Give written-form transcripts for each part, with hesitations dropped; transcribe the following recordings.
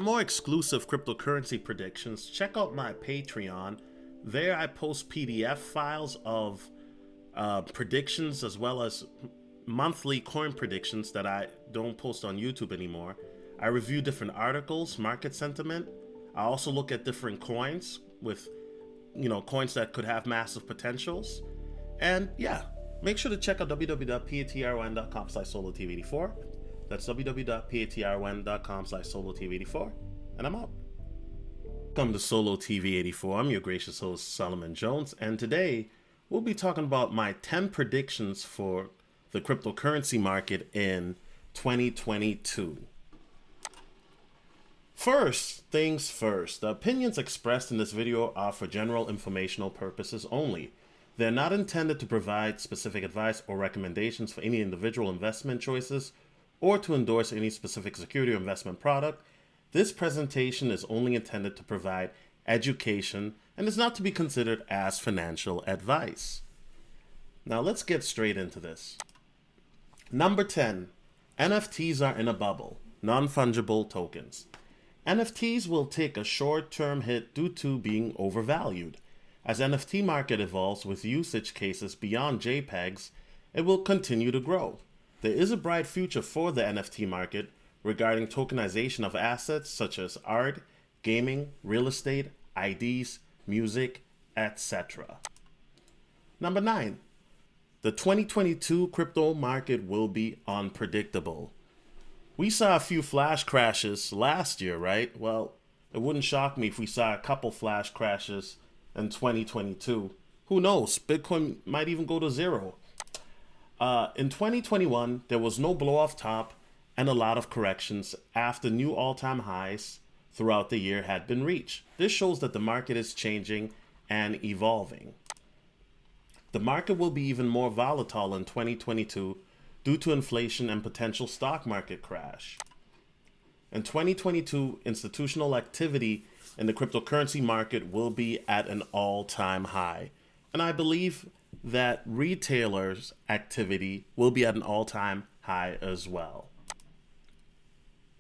For more exclusive cryptocurrency predictions, check out my Patreon. There I post PDF files of predictions as well as monthly coin predictions that I don't post on YouTube anymore. I review different articles, market sentiment. I also look at different coins with, coins that could have massive potentials. And yeah, make sure to check out www.patryn.com/solotv84. That's www.patryn.com/solotv84. And I'm out. Welcome to Solo TV 84. I'm your gracious host, Solomon Jones, and today we'll be talking about my 10 predictions for the cryptocurrency market in 2022. First things first, the opinions expressed in this video are for general informational purposes only. They're not intended to provide specific advice or recommendations for any individual investment choices or to endorse any specific security or investment product. This presentation is only intended to provide education and is not to be considered as financial advice. Now let's get straight into this. Number 10, NFTs are in a bubble, non-fungible tokens. NFTs will take a short-term hit due to being overvalued. As NFT market evolves with usage cases beyond JPEGs, it will continue to grow. There is a bright future for the NFT market regarding tokenization of assets such as art, gaming, real estate, IDs, music, etc. Number 9. The 2022 crypto market will be unpredictable. We saw a few flash crashes last year, right? Well, it wouldn't shock me if we saw a couple flash crashes in 2022. Who knows? Bitcoin might even go to zero. In 2021, there was no blow off top and a lot of corrections after new all-time highs throughout the year had been reached. This shows that the market is changing and evolving. The market will be even more volatile in 2022 due to inflation and potential stock market crash. In 2022, institutional activity in the cryptocurrency market will be at an all-time high. And I believe that retailers' activity will be at an all-time high as well.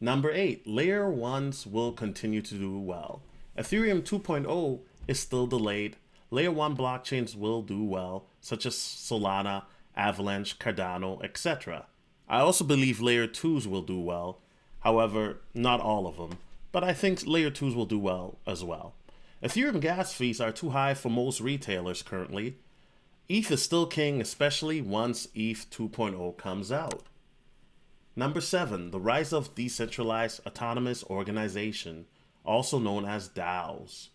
Number 8, layer 1s will continue to do well. Ethereum 2.0 is still delayed. Layer 1 blockchains will do well, such as Solana, Avalanche, Cardano, etc. I also believe layer 2s will do well. However, not all of them, but I think layer 2s will do well as well. Ethereum gas fees are too high for most retailers currently. ETH is still king, especially once ETH 2.0 comes out. Number 7, the rise of decentralized autonomous organization, also known as DAOs.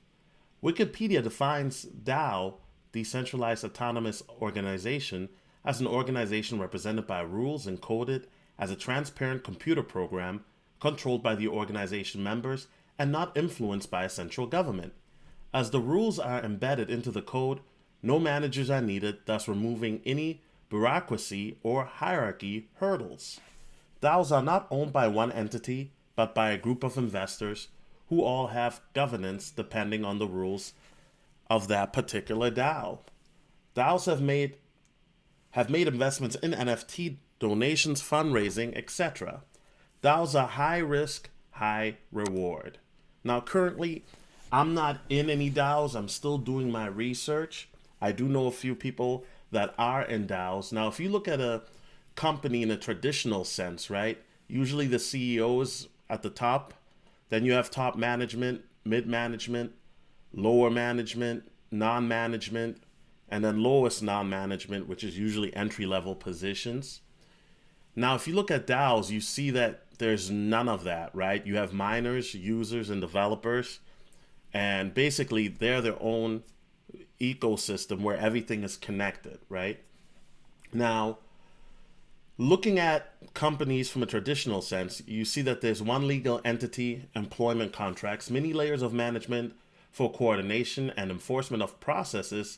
Wikipedia defines DAO, decentralized autonomous organization, as an organization represented by rules encoded as a transparent computer program controlled by the organization members and not influenced by a central government. As the rules are embedded into the code, no managers are needed, thus removing any bureaucracy or hierarchy hurdles. DAOs are not owned by one entity, but by a group of investors who all have governance depending on the rules of that particular DAO. DAOs have made investments in NFT, donations, fundraising, etc. DAOs are high risk, high reward. Now currently, I'm not in any DAOs. I'm still doing my research. I do know a few people that are in DAOs. Now, if you look at a company in a traditional sense, right? Usually the CEO is at the top. Then you have top management, mid-management, lower management, non-management, and then lowest non-management, which is usually entry-level positions. Now, if you look at DAOs, you see that there's none of that, right? You have miners, users, and developers, and basically they're their own ecosystem where everything is connected, right? Now, looking at companies from a traditional sense, you see that there's one legal entity, employment contracts, many layers of management for coordination and enforcement of processes,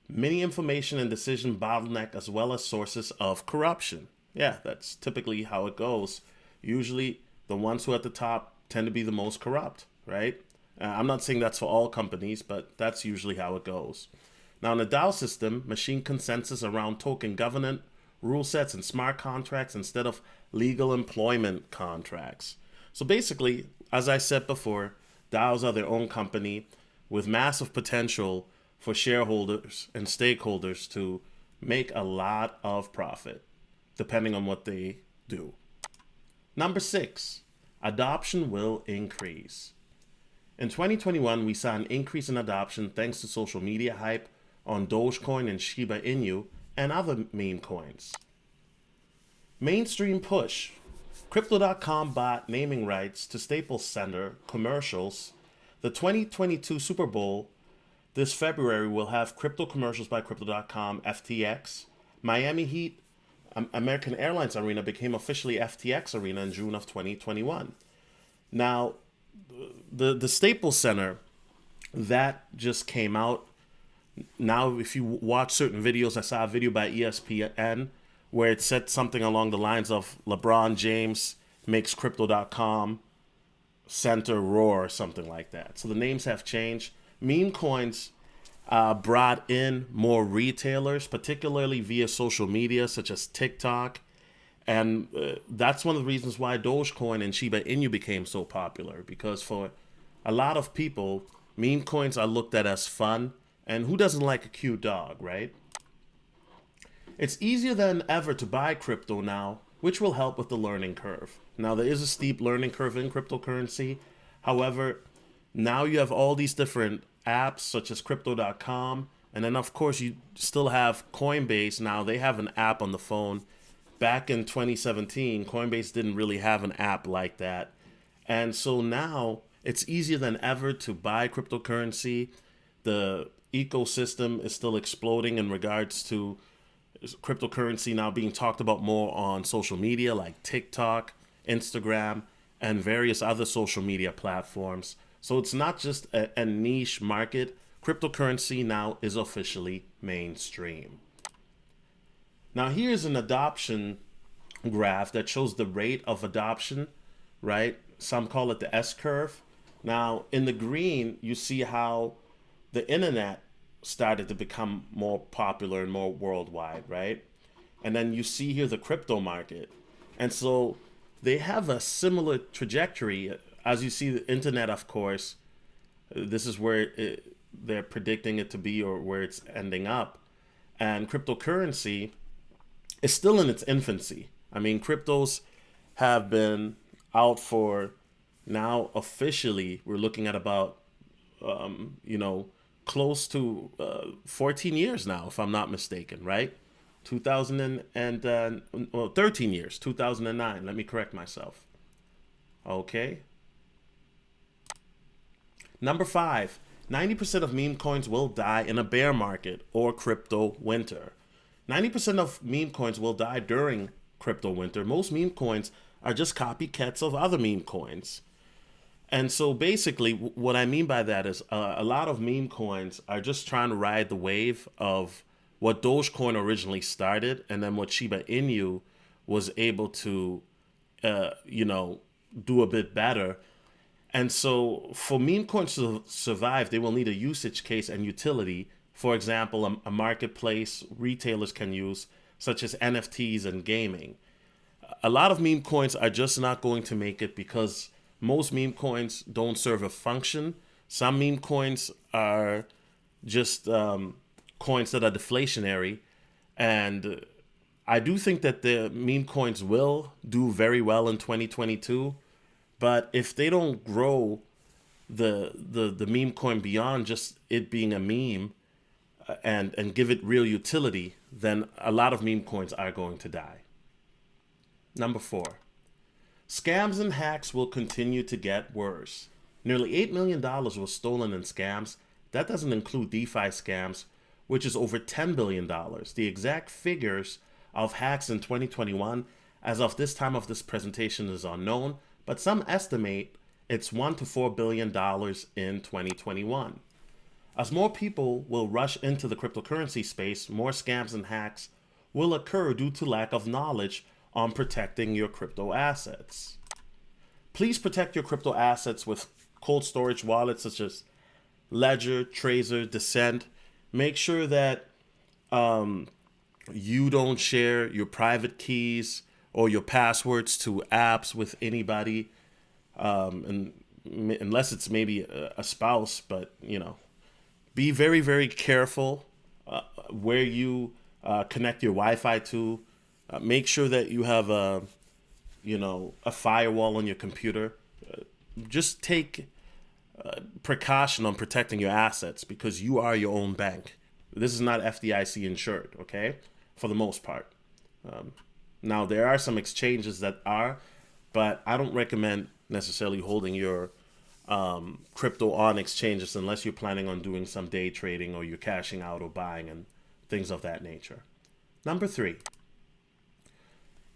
many information and decision bottleneck, as well as sources of corruption. Yeah, that's typically how it goes. Usually the ones who are at the top tend to be the most corrupt, right? I'm not saying that's for all companies, but that's usually how it goes. Now in the DAO system, machine consensus around token governance, rule sets, and smart contracts instead of legal employment contracts. So basically, as I said before, DAOs are their own company with massive potential for shareholders and stakeholders to make a lot of profit, depending on what they do. Number 6, adoption will increase. In 2021, we saw an increase in adoption thanks to social media hype on Dogecoin and Shiba Inu and other meme coins. Mainstream push. Crypto.com bought naming rights to Staples Center commercials. The 2022 Super Bowl this February will have crypto commercials by Crypto.com, FTX. Miami Heat American Airlines Arena became officially FTX Arena in June of 2021. Now, the Staples Center, that just came out. Now, if you watch certain videos, I saw a video by ESPN where it said something along the lines of LeBron James makes Crypto.com Center roar or something like that. So the names have changed. Meme coins brought in more retailers, particularly via social media such as TikTok. And that's one of the reasons why Dogecoin and Shiba Inu became so popular, because for a lot of people, meme coins are looked at as fun. And who doesn't like a cute dog, right? It's easier than ever to buy crypto now, which will help with the learning curve. Now, there is a steep learning curve in cryptocurrency. However, now you have all these different apps such as crypto.com. And then, of course, you still have Coinbase. Now, they have an app on the phone. Back in 2017, Coinbase didn't really have an app like that. And so now it's easier than ever to buy cryptocurrency. The ecosystem is still exploding in regards to cryptocurrency now being talked about more on social media like TikTok, Instagram, and various other social media platforms. So it's not just a niche market. Cryptocurrency now is officially mainstream. Now here's an adoption graph that shows the rate of adoption, right? Some call it the S curve. Now in the green, you see how the internet started to become more popular and more worldwide, right? And then you see here the crypto market. And so they have a similar trajectory. As you see the internet, of course, this is where they're predicting it to be or where it's ending up. And cryptocurrency is still in its infancy. I mean, cryptos have been out for now officially, we're looking at about, close to 14 years now, if I'm not mistaken, right? 13 years, 2009. Let me correct myself. Okay. Number 5, 90% of meme coins will die in a bear market or crypto winter. 90% of meme coins will die during crypto winter. Most meme coins are just copycats of other meme coins. And so basically what I mean by that is a lot of meme coins are just trying to ride the wave of what Dogecoin originally started and then what Shiba Inu was able to, do a bit better. And so for meme coins to survive, they will need a usage case and utility. For example, a marketplace retailers can use, such as NFTs and gaming. A lot of meme coins are just not going to make it because most meme coins don't serve a function. Some meme coins are just coins that are deflationary. And I do think that the meme coins will do very well in 2022. But if they don't grow the meme coin beyond just it being a meme and give it real utility, then a lot of meme coins are going to die. Number 4. Scams and hacks will continue to get worse. Nearly $8 million was stolen in scams. That doesn't include DeFi scams, which is over $10 billion. The exact figures of hacks in 2021, as of this time of this presentation, is unknown, but some estimate it's $1 to $4 billion in 2021. As more people will rush into the cryptocurrency space, more scams and hacks will occur due to lack of knowledge on protecting your crypto assets. Please protect your crypto assets with cold storage wallets such as Ledger, Tracer, Descent. Make sure that you don't share your private keys or your passwords to apps with anybody. and unless it's maybe a spouse, but be very, very careful where you connect your Wi-Fi to. Make sure that you have a firewall on your computer. Just take precaution on protecting your assets because you are your own bank. This is not FDIC insured, okay? For the most part. Now, there are some exchanges that are, but I don't recommend necessarily holding your crypto on exchanges unless you're planning on doing some day trading or you're cashing out or buying and things of that nature. Number 3,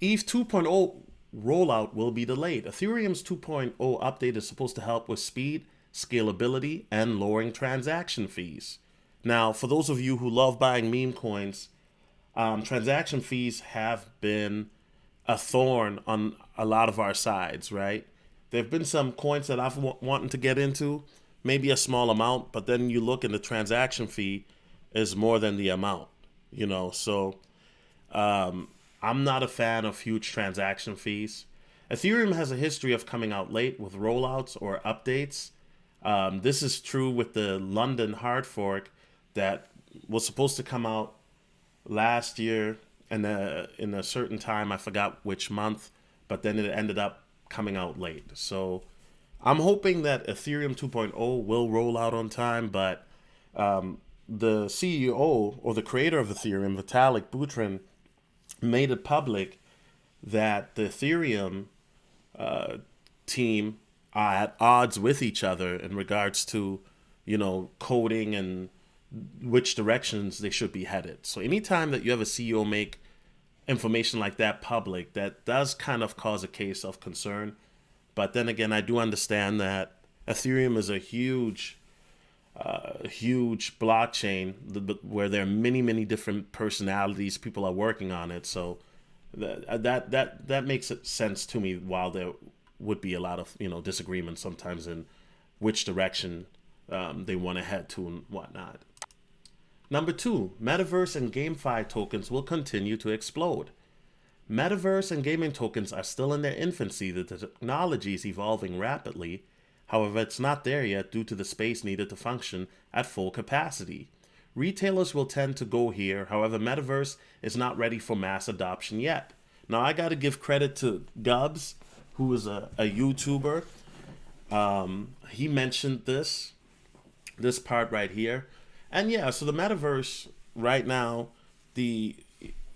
ETH 2.0 rollout will be delayed. Ethereum's 2.0 update is supposed to help with speed, scalability, and lowering transaction fees. Now, for those of you who love buying meme coins, transaction fees have been a thorn on a lot of our sides, right? There have been some coins that I've wanted to get into, maybe a small amount, but then you look and the transaction fee is more than the amount, So I'm not a fan of huge transaction fees. Ethereum has a history of coming out late with rollouts or updates. This is true with the London hard fork that was supposed to come out last year and in a certain time. I forgot which month, but then it ended up coming out late. So I'm hoping that Ethereum 2.0 will roll out on time, but the CEO or the creator of Ethereum, Vitalik Buterin, made it public that the Ethereum team are at odds with each other in regards to, coding and which directions they should be headed. So anytime that you have a CEO make information like that public, that does kind of cause a case of concern. But then again, I do understand that Ethereum is a huge blockchain where there are many, many different personalities. People are working on it. So that makes sense to me, while there would be a lot of disagreement sometimes in which direction they want to head to and whatnot. Number 2, Metaverse and GameFi tokens will continue to explode. Metaverse and gaming tokens are still in their infancy. The technology is evolving rapidly. However, it's not there yet due to the space needed to function at full capacity. Retailers will tend to go here. However, Metaverse is not ready for mass adoption yet. Now, I got to give credit to Gubs, who is a YouTuber. He mentioned this part right here. And yeah, so the Metaverse right now, the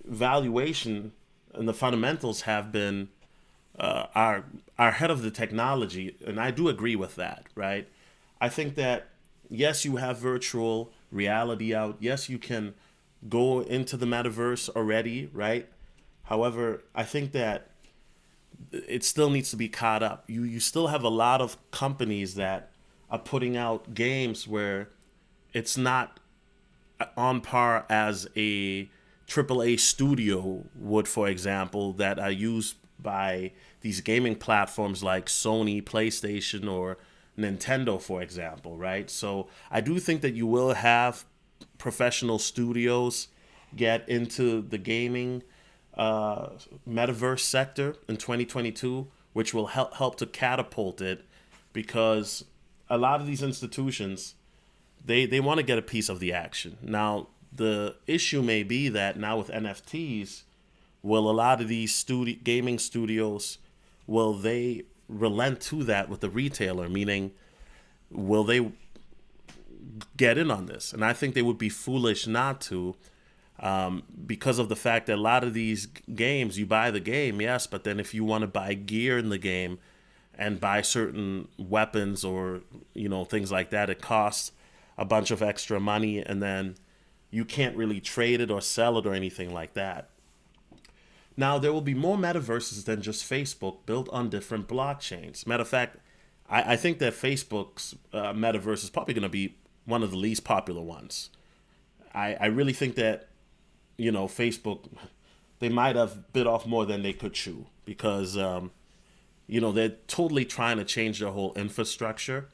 valuation and the fundamentals have been are ahead of the technology, and I do agree with that, right? I think that yes, you have virtual reality out. Yes, you can go into the metaverse already, right? However, I think that it still needs to be caught up. You still have a lot of companies that are putting out games where it's not on par as a AAA studio would, for example, that are used by these gaming platforms like Sony, PlayStation, or Nintendo, for example, right? So I do think that you will have professional studios get into the gaming metaverse sector in 2022, which will help to catapult it, because a lot of these institutions, they want to get a piece of the action. Now, the issue may be that now with NFTs, will a lot of these gaming studios, will they relent to that with the retailer? Meaning, will they get in on this? And I think they would be foolish not to, because of the fact that a lot of these games, you buy the game, yes, but then if you want to buy gear in the game and buy certain weapons or things like that, it costs a bunch of extra money, and then you can't really trade it or sell it or anything like that. Now, there will be more metaverses than just Facebook, built on different blockchains. Matter of fact, I think that Facebook's metaverse is probably going to be one of the least popular ones. I really think that, Facebook, they might have bit off more than they could chew, because, they're totally trying to change their whole infrastructure.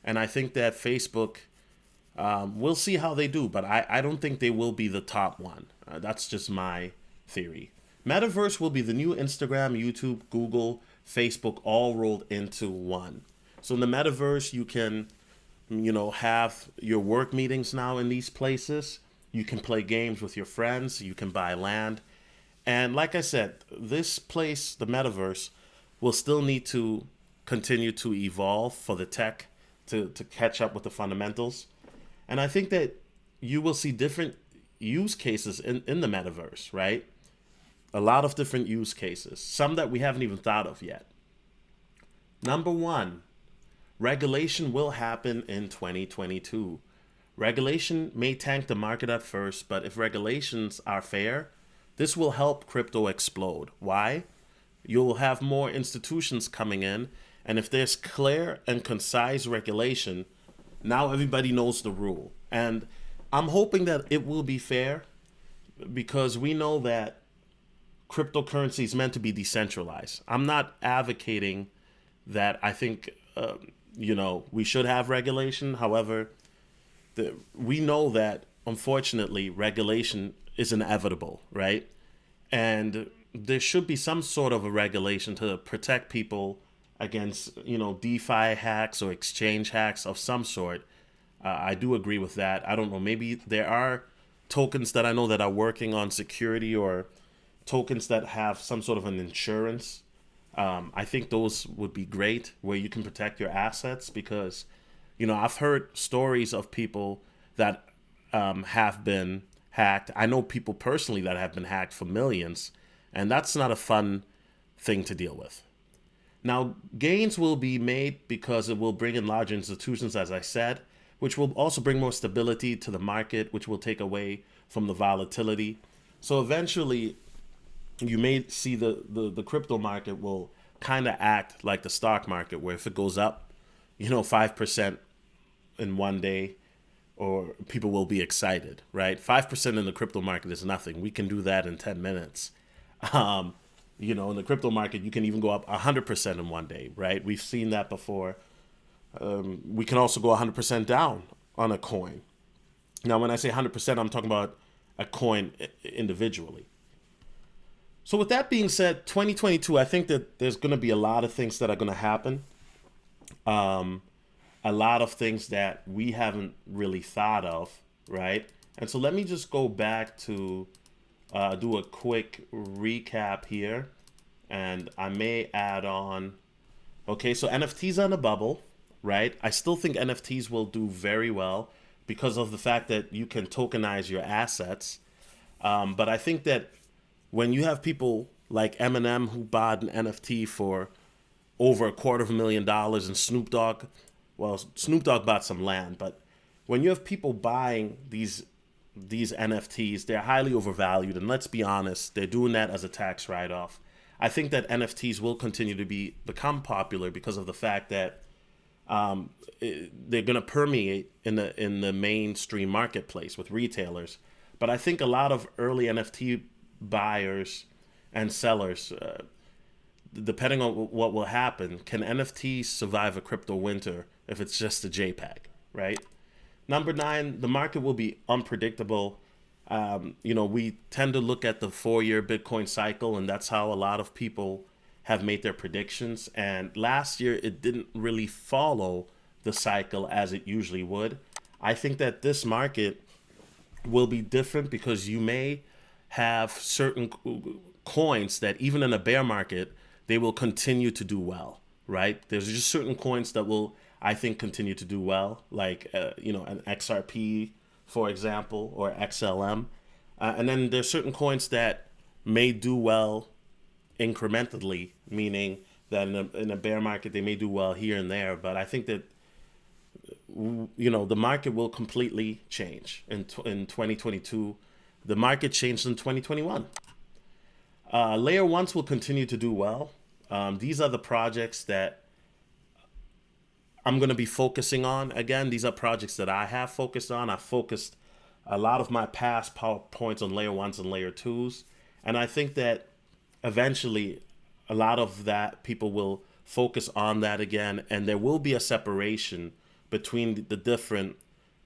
And I think that Facebook, we'll see how they do, but I don't think they will be the top one. That's just my theory. Metaverse will be the new Instagram, YouTube, Google, Facebook all rolled into one. So in the metaverse, you can, have your work meetings now in these places. You can play games with your friends. You can buy land. And like I said, this place, the metaverse, will still need to continue to evolve for the tech to catch up with the fundamentals. And I think that you will see different use cases in the metaverse, right? A lot of different use cases, some that we haven't even thought of yet. Number one, regulation will happen in 2022. Regulation may tank the market at first, but if regulations are fair, this will help crypto explode. Why? You'll have more institutions coming in, and if there's clear and concise regulation, now everybody knows the rule. And I'm hoping that it will be fair, because we know that cryptocurrency is meant to be decentralized. I'm not advocating that. I think we should have regulation. However, we know that unfortunately regulation is inevitable, right? And there should be some sort of a regulation to protect people against DeFi hacks or exchange hacks of some sort. I do agree with that. I don't know. Maybe there are tokens that I know that are working on security, or tokens that have some sort of an insurance. I think those would be great, where you can protect your assets, because, I've heard stories of people that have been hacked. I know people personally that have been hacked for millions, and that's not a fun thing to deal with. Now, gains will be made because it will bring in larger institutions, as I said, which will also bring more stability to the market, which will take away from the volatility. So eventually, you may see the crypto market will kind of act like the stock market, where if it goes up, 5% in one day, or people will be excited, right? 5% in the crypto market is nothing. We can do that in 10 minutes. In the crypto market, you can even go up 100% in one day, right? We've seen that before. We can also go 100% down on a coin. Now, when I say 100%, I'm talking about a coin individually. So with that being said, 2022, I think that there's going to be a lot of things that are going to happen. A lot of things that we haven't really thought of, right? And so let me just go back to do a quick recap here. And I may add on. Okay, so NFTs on the bubble, right? I still think NFTs will do very well because of the fact that you can tokenize your assets. But I think that when you have people like Eminem who bought an NFT for over $250,000, and Snoop Dogg bought some land, but when you have people buying these NFTs, they're highly overvalued, and let's be honest, they're doing that as a tax write-off. I think that NFTs will continue to become popular because of the fact that they're going to permeate in the mainstream marketplace with retailers. But I think a lot of early NFT buyers and sellers, depending on what will happen, can NFTs survive a crypto winter if it's just a JPEG, right? Number 9, the market will be unpredictable. We tend to look at the 4-year Bitcoin cycle, and that's how a lot of people have made their predictions. And last year, it didn't really follow the cycle as it usually would. I think that this market will be different because you may have certain coins that even in a bear market, they will continue to do well, right? There's just certain coins that will, I think, continue to do well, like, an XRP, for example, or XLM. And then there's certain coins that may do well incrementally, meaning that in a bear market, they may do well here and there. But I think that, the market will completely change in 2022. The market changed in 2021. Layer 1s will continue to do well. These are the projects that I'm going to be focusing on. Again, these are projects that I have focused on. I focused a lot of my past PowerPoints on layer 1s and layer 2s. And I think that eventually a lot of that people will focus on that again. And there will be a separation between the different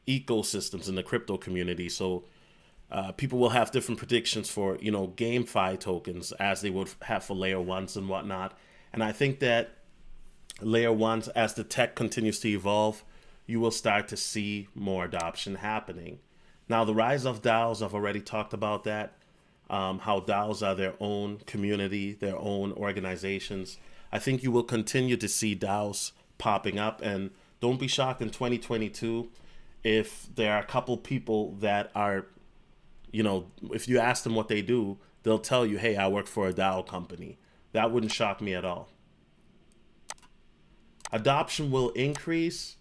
ecosystems in the crypto community. So people will have different predictions for, GameFi tokens as they would have for layer 1s and whatnot. And I think that layer ones, as the tech continues to evolve, you will start to see more adoption happening. Now, the rise of DAOs, I've already talked about that. How DAOs are their own community, their own organizations. I think you will continue to see DAOs popping up, and don't be shocked in 2022 if there are a couple people that are, if you ask them what they do, they'll tell you, hey, I work for a DAO company. That wouldn't shock me at all. Adoption will increase.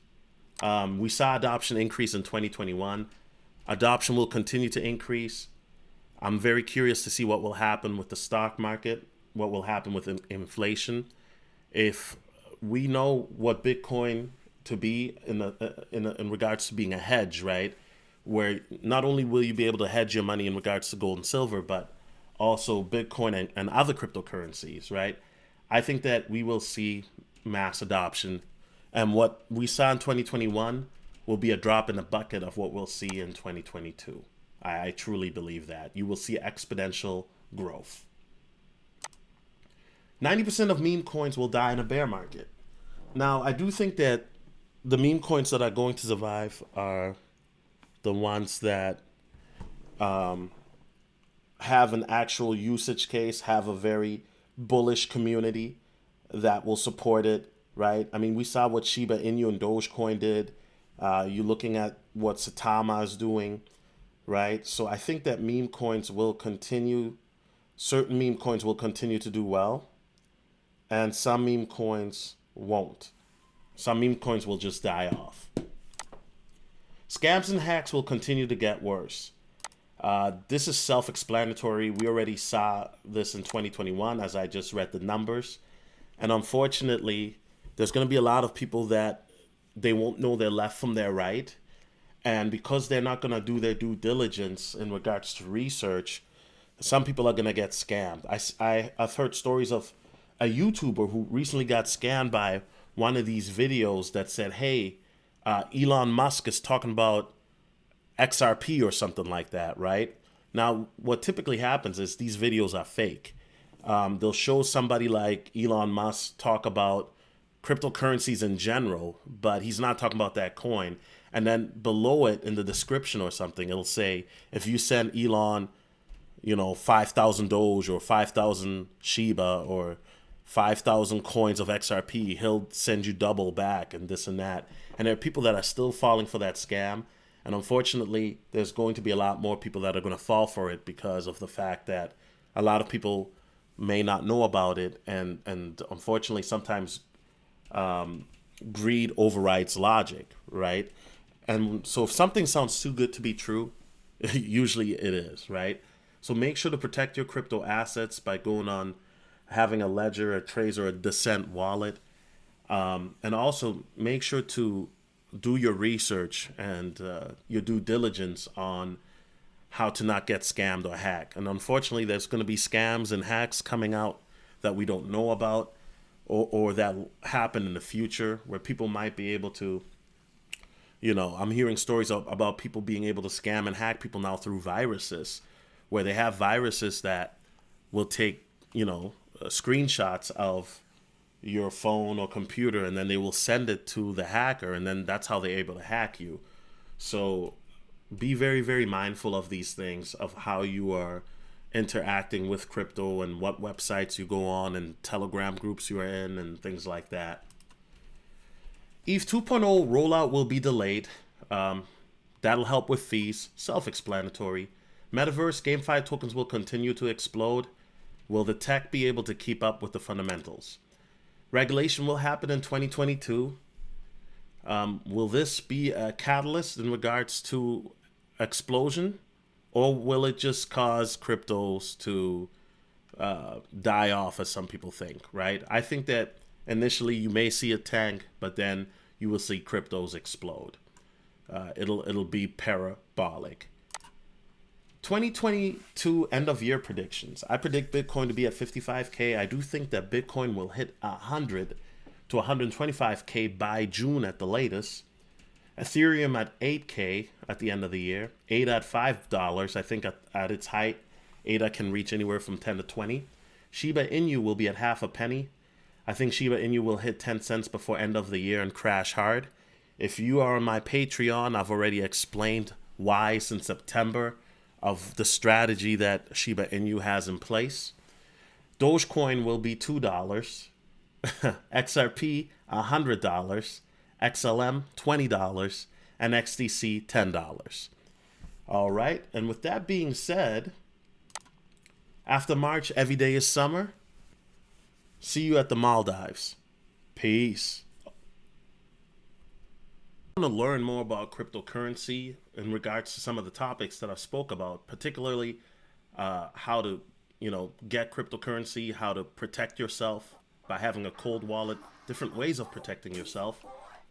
We saw adoption increase in 2021. Adoption will continue to increase. I'm very curious to see what will happen with the stock market, what will happen with inflation. If we know what Bitcoin to be in regards to being a hedge, right? Where not only will you be able to hedge your money in regards to gold and silver, but also Bitcoin and other cryptocurrencies, right? I think that we will see mass adoption. And what we saw in 2021 will be a drop in the bucket of what we'll see in 2022. I truly believe that. You will see exponential growth. 90% of meme coins will die in a bear market. Now, I do think that the meme coins that are going to survive are the ones that have an actual usage case, have a very bullish community that will support it, right? I mean, we saw what Shiba Inu and Dogecoin did. You're looking at what Satama is doing, right? So I think that meme coins will continue, certain meme coins will continue to do well, and some meme coins won't. Some meme coins will just die off. Scams and hacks will continue to get worse. This is self-explanatory. We already saw this in 2021 as I just read the numbers. And unfortunately, there's going to be a lot of people that they won't know their left from their right. And because they're not going to do their due diligence in regards to research, some people are going to get scammed. I've heard stories of a YouTuber who recently got scammed by one of these videos that said, hey, Elon Musk is talking about XRP or something like that, right? Now, what typically happens is these videos are fake. They'll show somebody like Elon Musk talk about cryptocurrencies in general, but he's not talking about that coin. And then below it in the description or something, it'll say, if you send Elon, 5,000 Doge or 5,000 Shiba or 5,000 coins of XRP, he'll send you double back and this and that. And there are people that are still falling for that scam. And unfortunately, there's going to be a lot more people that are going to fall for it because of the fact that a lot of people may not know about it. And unfortunately, sometimes greed overrides logic, right? And so if something sounds too good to be true, usually it is, right? So make sure to protect your crypto assets by going on having a Ledger, a Trace, or a Descent wallet. And also make sure to do your research and your due diligence on how to not get scammed or hacked. And unfortunately, there's going to be scams and hacks coming out that we don't know about or that will happen in the future where people might be able to, I'm hearing stories about people being able to scam and hack people now through viruses, where they have viruses that will take, screenshots of your phone or computer, and then they will send it to the hacker, and then that's how they're able to hack you. So be very, very mindful of these things, of how you are interacting with crypto and what websites you go on and Telegram groups you are in and things like that. ETH 2.0 rollout will be delayed. That'll help with fees. Self-explanatory. Metaverse GameFi tokens will continue to explode. Will the tech be able to keep up with the fundamentals? Regulation will happen in 2022. Will this be a catalyst in regards to explosion? Or will it just cause cryptos to die off, as some people think, right? I think that initially you may see a tank, but then you will see cryptos explode. It'll be parabolic. 2022 end of year predictions. I predict Bitcoin to be at 55K. I do think that Bitcoin will hit 100 to 125K by June at the latest. Ethereum at 8K at the end of the year. ADA at $5. I think at its height, ADA can reach anywhere from 10 to 20. Shiba Inu will be at half a penny. I think Shiba Inu will hit 10 cents before end of the year and crash hard. If you are on my Patreon, I've already explained why since September of the strategy that Shiba Inu has in place. Dogecoin will be $2, XRP $100, XLM $20, and XDC $10. All right, and with that being said, after March, every day is summer. See you at the Maldives. Peace. I want to learn more about cryptocurrency in regards to some of the topics that I spoke about, particularly how to, get cryptocurrency, how to protect yourself by having a cold wallet, different ways of protecting yourself.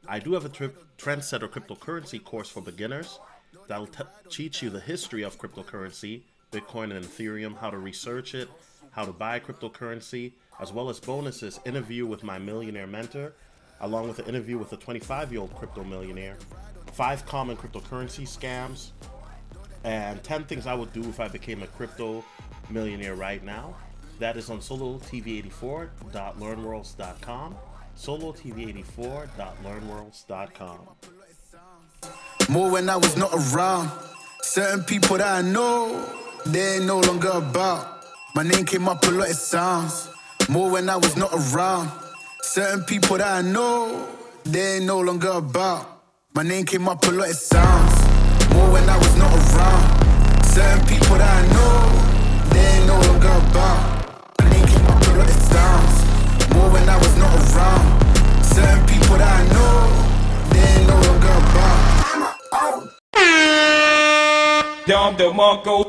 I do have a Trendsetter cryptocurrency course for beginners that'll teach you the history of cryptocurrency, Bitcoin and Ethereum, how to research it, how to buy cryptocurrency, as well as bonuses, interview with my millionaire mentor, along with an interview with a 25-year-old crypto millionaire, 5 common cryptocurrency scams, and 10 things I would do if I became a crypto millionaire right now. That is on solotv84.learnworlds.com, solotv84.learnworlds.com. More when I was not around. Certain people that I know, they ain't no longer about. My name came up a lot, it sounds. More when I was not around. Certain people that I know, they ain't no longer about. My name came up a lot, it sounds. More when I was not around. Certain people that I know, they ain't no longer about. My name came up a lot, it sounds. More when I was not around. Certain people that I know, they ain't no longer about. Dom the Marco.